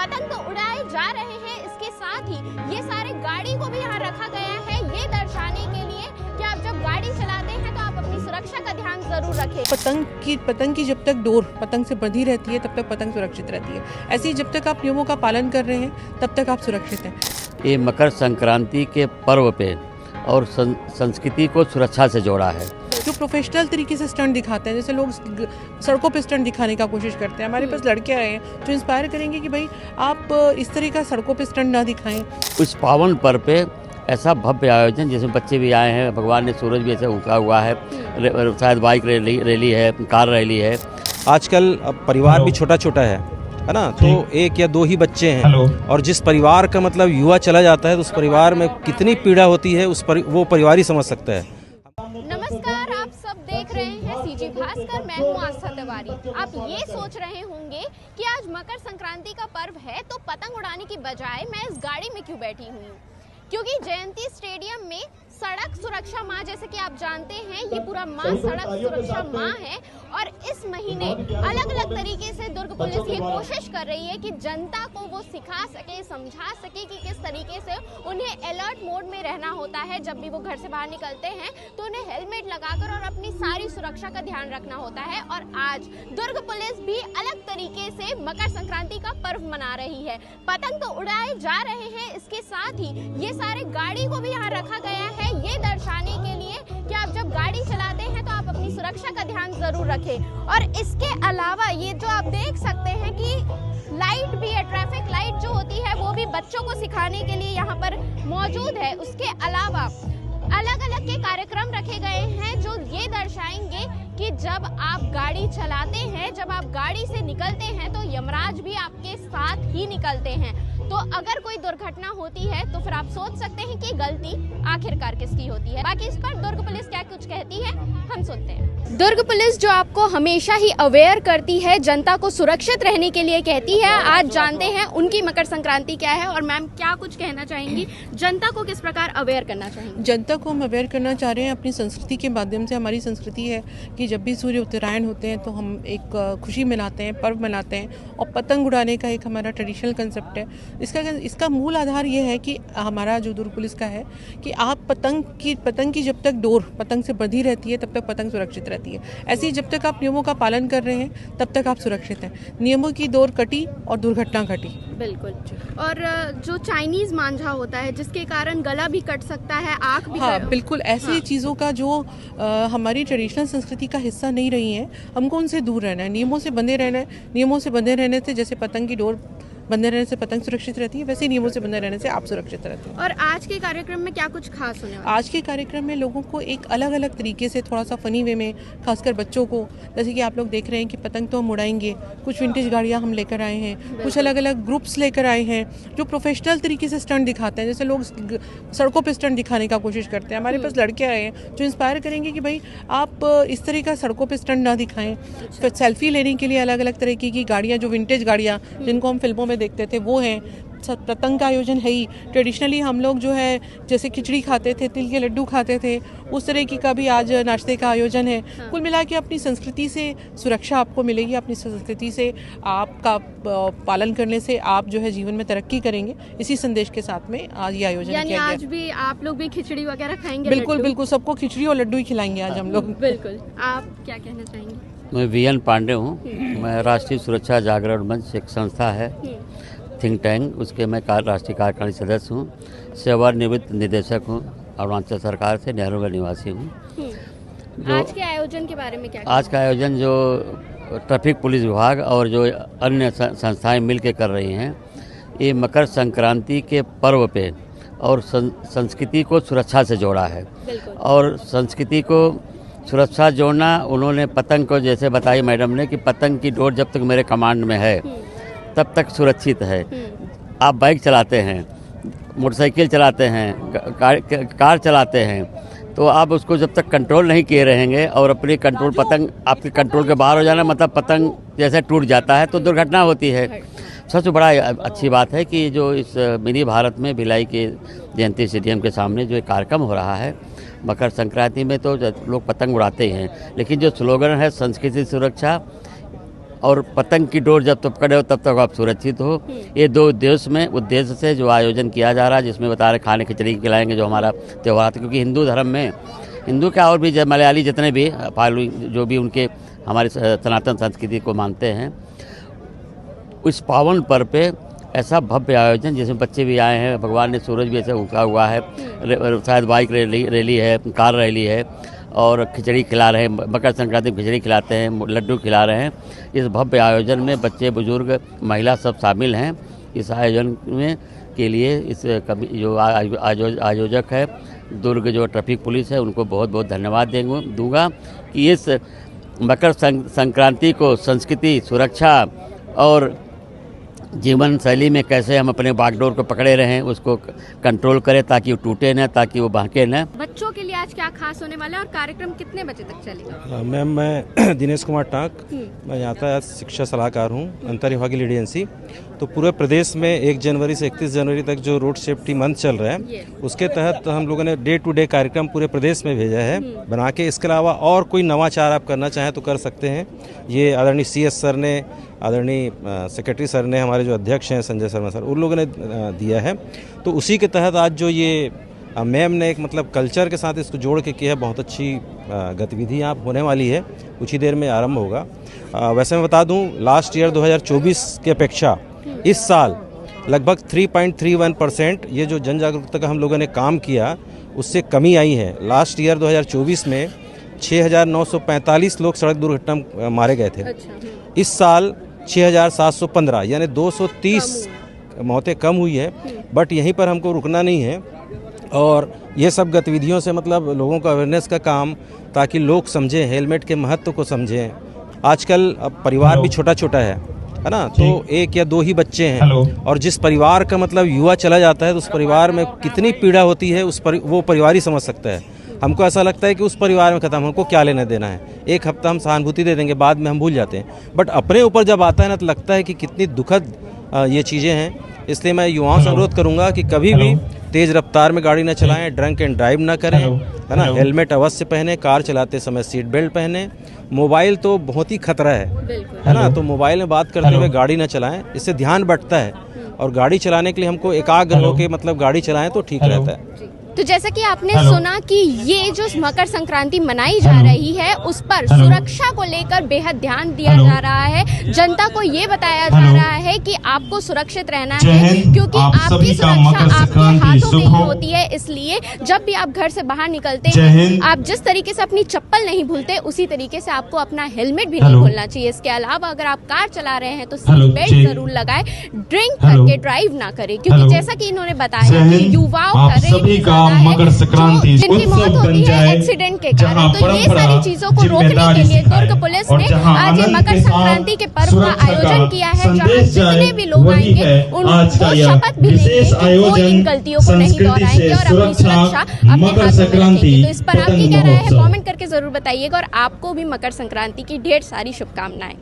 पतंग तो उड़ाए जा रहे हैं, इसके साथ ही ये सारे गाड़ी को भी यहाँ रखा गया है ये दर्शाने के लिए कि आप जब गाड़ी चलाते हैं तो आप अपनी सुरक्षा का ध्यान जरूर रखें। पतंग की जब तक डोर पतंग से बंधी रहती है तब तक पतंग सुरक्षित रहती है। ऐसे ही जब तक आप नियमों का पालन कर रहे हैं तब तक आप सुरक्षित हैं। ये मकर संक्रांति के पर्व पे और संस्कृति को सुरक्षा से जोड़ा है। जो प्रोफेशनल तरीके से स्टंट दिखाते हैं, जैसे लोग सड़कों पे स्टंट दिखाने का कोशिश करते हैं, हमारे पास लड़के आए हैं जो इंस्पायर करेंगे कि भाई आप इस तरह का सड़कों पे स्टंट ना दिखाएं। उस पावन पर्व पे ऐसा भव्य आयोजन, जिसमें बच्चे भी आए हैं, भगवान ने सूरज भी ऐसे उगा हुआ है, शायद बाइक रैली है, कार रैली है। आजकल परिवार भी छोटा छोटा है ना, तो एक या दो ही बच्चे हैं और जिस परिवार का मतलब युवा चला जाता है तो उस परिवार में कितनी पीड़ा होती है वो परिवार ही समझ सकता है। नमस्कार, आप सब देख रहे हैं सीजी भास्कर, मैं हूं आस्था तिवारी। आप ये सोच रहे होंगे कि आज मकर संक्रांति का पर्व है तो पतंग उड़ाने की बजाय मैं इस गाड़ी में क्यों बैठी हुई हूँ, क्योंकि जयंती स्टेडियम में सड़क सुरक्षा माह, जैसे कि आप जानते हैं ये पूरा माह सड़क सुरक्षा माह है और इस महीने अलग अलग तरीके से दुर्ग पुलिस ये कोशिश कर रही है कि जनता को वो सिखा सके, समझा सके कि किस तरीके से उन्हें अलर्ट मोड में रहना होता है। जब भी वो घर से बाहर निकलते हैं तो उन्हें हेलमेट लगाकर और अपनी सारी सुरक्षा का ध्यान रखना होता है। और आज दुर्ग पुलिस भी अलग तरीके से मकर संक्रांति का पर्व मना रही है। पतंग तो उड़ाए जा रहे हैं, इसके साथ ही ये सारे गाड़ी को भी यहाँ रखा गया है ये दर्शाने के लिए कि आप जब गाड़ी चलाते हैं तो आप अपनी सुरक्षा का ध्यान जरूर रखें। और इसके अलावा ये जो आप देख सकते हैं कि लाइट भी है, ट्रैफिक लाइट जो होती है वो भी बच्चों को सिखाने के लिए यहाँ पर मौजूद है। उसके अलावा अलग अलग के कार्यक्रम रखे गए हैं जो ये दर्शाएंगे कि जब आप गाड़ी चलाते हैं, जब आप गाड़ी से निकलते हैं तो यमराज भी आपके साथ ही निकलते हैं। तो अगर कोई दुर्घटना होती है तो फिर आप सोच सकते हैं कि गलती आखिरकार किसकी होती है। बाकी इस पर दुर्ग पुलिस क्या कुछ कहती है हम सुनते हैं। दुर्ग पुलिस जो आपको हमेशा ही अवेयर करती है, जनता को सुरक्षित रहने के लिए कहती है, आज जानते हैं उनकी मकर संक्रांति क्या है। और मैम क्या कुछ कहना चाहेंगी, जनता को किस प्रकार अवेयर करना चाहेंगी? जनता को हम अवेयर करना चाह रहे हैं अपनी संस्कृति के माध्यम से। हमारी संस्कृति है कि जब भी सूर्य उत्तरायण होते हैं तो हम एक खुशी मनाते हैं, पर्व मनाते हैं और पतंग उड़ाने का एक हमारा ट्रेडिशनल कंसेप्ट है। इसका मूल आधार ये है कि हमारा जो दुर्ग पुलिस का है कि आप पतंग की जब तक डोर पतंग से बंधी रहती है तब तक पतंग सुरक्षित रहती है। ऐसे ही जब तक आप नियमों का पालन कर रहे हैं तब तक आप सुरक्षित हैं। नियमों की डोर कटी और दुर्घटना घटी। बिल्कुल। और जो चाइनीज मांझा होता है जिसके कारण गला भी कट सकता है, आँख भी बिल्कुल ऐसी चीज़ों का जो हमारी ट्रेडिशनल संस्कृति का हिस्सा नहीं रही है, हमको उनसे दूर रहना है, नियमों से बंधे रहना है। नियमों से बंधे रहने से जैसे पतंग की डोर बंधे रहने से पतंग सुरक्षित रहती है, वैसे नियमों से बंधे रहने से आप सुरक्षित रहते हैं। और आज के कार्यक्रम में क्या कुछ खास होने वाला है? आज के कार्यक्रम में लोगों को एक अलग अलग तरीके से थोड़ा सा फनी वे में, खासकर बच्चों को, जैसे कि आप लोग देख रहे हैं कि पतंग तो हम उड़ाएंगे, कुछ विंटेज गाड़ियाँ हम लेकर आए हैं, कुछ अलग अलग ग्रुप्स लेकर आए हैं जो प्रोफेशनल तरीके से स्टंट दिखाते हैं, जैसे लोग सड़कों पे स्टंट दिखाने का कोशिश करते हैं। हमारे पास लड़के आए हैं जो इंस्पायर करेंगे कि भाई आप इस तरह का सड़कों पे स्टंट ना दिखाएं। फिर सेल्फी लेने के लिए अलग अलग तरीके की गाड़ियाँ, जो विंटेज गाड़ियाँ जिनको हम फिल्मों में देखते थे वो हैं। पतंग का आयोजन है ही। ट्रेडिशनली हम लोग जो है जैसे खिचड़ी खाते थे, तिल के लड्डू खाते थे, उस तरह की का भी आज नाश्ते का आयोजन है। कुल मिला के अपनी संस्कृति से सुरक्षा आपको मिलेगी, अपनी संस्कृति से आपका पालन करने से आप जो है जीवन में तरक्की करेंगे। इसी संदेश के साथ में आज ये आयोजन किया गया। आज भी आप लोग भी खिचड़ी वगैरह खाएंगे? बिल्कुल, सबको खिचड़ी और लड्डू ही खिलाएंगे आज हम लोग। बिल्कुल। आप क्या कहना चाहेंगे? मैं वीएन पांडे हूँ। मैं राष्ट्रीय सुरक्षा जागरण मंच एक संस्था है, थिंक टैंक, उसके मैं राष्ट्रीय कार्यकारिणी सदस्य हूँ, सेवानिवृत्त निदेशक हूँ, अरुणाचल सरकार से नेहरूगढ़ निवासी हूँ। आज के आयोजन के बारे में क्या? आज का आयोजन जो ट्रैफिक पुलिस विभाग और जो अन्य संस्थाएं मिलकर कर रही हैं, ये मकर संक्रांति के पर्व पे और संस्कृति को सुरक्षा से जोड़ा है। और संस्कृति को सुरक्षा जोड़ना, उन्होंने पतंग को जैसे बताई मैडम ने कि पतंग की डोर जब तक मेरे कमांड में है तब तक सुरक्षित है। आप बाइक चलाते हैं, मोटरसाइकिल चलाते हैं, कार चलाते हैं, तो आप उसको जब तक कंट्रोल नहीं किए रहेंगे और अपनी कंट्रोल पतंग आपके कंट्रोल के बाहर हो जाना, मतलब पतंग जैसे टूट जाता है तो दुर्घटना होती है। सबसे बड़ा अच्छी बात है कि जो इस मिनी भारत में भिलाई के जयंती स्टेडियम के सामने जो एक कार्यक्रम हो रहा है मकर संक्रांति में, तो लोग पतंग उड़ाते ही हैं, लेकिन जो स्लोगन है संस्कृति सुरक्षा और पतंग की डोर जब तक पकड़े हो तब तक आप सुरक्षित हो। ये दो उद्देश्य से जो आयोजन किया जा रहा है, जिसमें बता रहे खाने खिचड़ी खिलाएंगे जो हमारा त्यौहार था, क्योंकि हिंदू धर्म में हिंदू क्या और भी मलयाली जितने भी पालू जो भी उनके हमारे सनातन संस्कृति को मानते हैं, इस पावन पर्व पे ऐसा भव्य आयोजन जिसमें बच्चे भी आए हैं, भगवान ने सूरज भी ऐसे उगा हुआ है, शायद बाइक रैली है, कार रैली है और खिचड़ी खिला रहे हैं, मकर संक्रांति में खिचड़ी खिलाते हैं, लड्डू खिला रहे हैं। इस भव्य आयोजन में बच्चे बुजुर्ग महिला सब शामिल हैं। इस आयोजन में के लिए इस जो आयोजक है दुर्ग जो ट्रैफिक पुलिस है उनको बहुत बहुत धन्यवाद दूंगा कि इस मकर संक्रांति को संस्कृति, सुरक्षा और जीवन शैली में कैसे हम अपने बागडोर को पकड़े रहें, उसको कंट्रोल करें ताकि वो टूटे न, ताकि वो भागे न। बच्चों के लिए आज क्या खास होने वाला है और कार्यक्रम कितने बजे तक चलेगा? मैम, मैं दिनेश कुमार टाक, मैं यातायात शिक्षा सलाहकार हूँ, अंतर विभागीय लीड एजेंसी। तो पूरे प्रदेश में 1 जनवरी से 31 जनवरी तक जो रोड सेफ्टी मंथ चल रहा है, उसके तहत हम लोगों ने डे टू डे कार्यक्रम पूरे प्रदेश में भेजा है बना के। इसके अलावा और कोई नवाचार आप करना चाहें तो कर सकते हैं। ये आदरणीय CS सर ने, आदरणीय सेक्रेटरी सर ने, हमारे जो अध्यक्ष हैं संजय शर्मा सर, उन लोगों ने दिया है। तो उसी के तहत आज जो ये मैम ने एक मतलब कल्चर के साथ इसको जोड़ के किया है, बहुत अच्छी गतिविधि यहाँ होने वाली है, कुछ ही देर में आरंभ होगा। वैसे मैं बता दूँ, लास्ट ईयर 2024 की अपेक्षा इस साल लगभग 3.31% ये जो जन जागरूकता का हम लोगों ने काम किया उससे कमी आई है। लास्ट ईयर 2024 में 6,945 लोग सड़क दुर्घटना मारे गए थे। इस साल 6,715 यानी 230 मौतें कम हुई है। बट यहीं पर हमको रुकना नहीं है और ये सब गतिविधियों से मतलब लोगों का अवेयरनेस का काम, ताकि लोग समझें, हेलमेट के महत्व को समझें। आजकल अब परिवार भी छोटा छोटा है ना, तो 1 या 2 ही बच्चे हैं और जिस परिवार का मतलब युवा चला जाता है तो उस परिवार में कितनी पीड़ा होती है वो परिवार ही समझ सकता है। हमको ऐसा लगता है कि उस परिवार में खत्म, हमको क्या लेना देना है, 1 हफ्ता हम सहानुभूति दे देंगे, बाद में हम भूल जाते हैं। बट अपने ऊपर जब आता है ना तो लगता है कि कितनी दुखद ये चीज़ें हैं। इसलिए मैं युवाओं से अनुरोध करूंगा कि कभी भी तेज़ रफ्तार में गाड़ी न चलाएं, ड्रंक एंड ड्राइव ना करें, है ना, हेलमेट अवश्य पहने, कार चलाते समय सीट बेल्ट पहने। मोबाइल तो बहुत ही खतरा है ना, तो मोबाइल में बात करते हुए गाड़ी ना चलाएं, इससे ध्यान बंटता है और गाड़ी चलाने के लिए हमको एकाग्र होकर मतलब गाड़ी चलाएं तो ठीक रहता है। तो जैसा कि आपने सुना कि ये जो मकर संक्रांति मनाई जा रही है उस पर सुरक्षा को लेकर बेहद ध्यान दिया जा रहा है। जनता को ये बताया जा रहा है कि आपको सुरक्षित रहना है, क्योंकि आपकी सुरक्षा आपके हाथों में ही होती है। इसलिए जब भी आप घर से बाहर निकलते हैं, आप जिस तरीके से अपनी चप्पल नहीं भूलते, उसी तरीके से आपको अपना हेलमेट भी नहीं भूलना चाहिए। इसके अलावा अगर आप कार चला रहे हैं तो सीट बेल्ट जरूर लगाए, ड्रिंक करके ड्राइव ना करें, क्योंकि जैसा कि इन्होंने बताया कि युवाओं का मकर संक्रांति जिनकी मौत होती है एक्सीडेंट के कारण। तो ये सारी चीजों को रोकने के लिए दुर्ग पुलिस ने आज ये मकर संक्रांति के पर्व का आयोजन किया है, जहां जितने भी लोग आएंगे उनको शपथ भी लेंगे कि वो इन गलतियों को नहीं दोहराएंगे और अपनी सुरक्षा अपने हाथों में रखेंगे। तो इस पर आप क्या कह रहे हैं, कमेंट करके जरूर बताइएगा और आपको भी मकर संक्रांति की ढेर सारी शुभकामनाएं।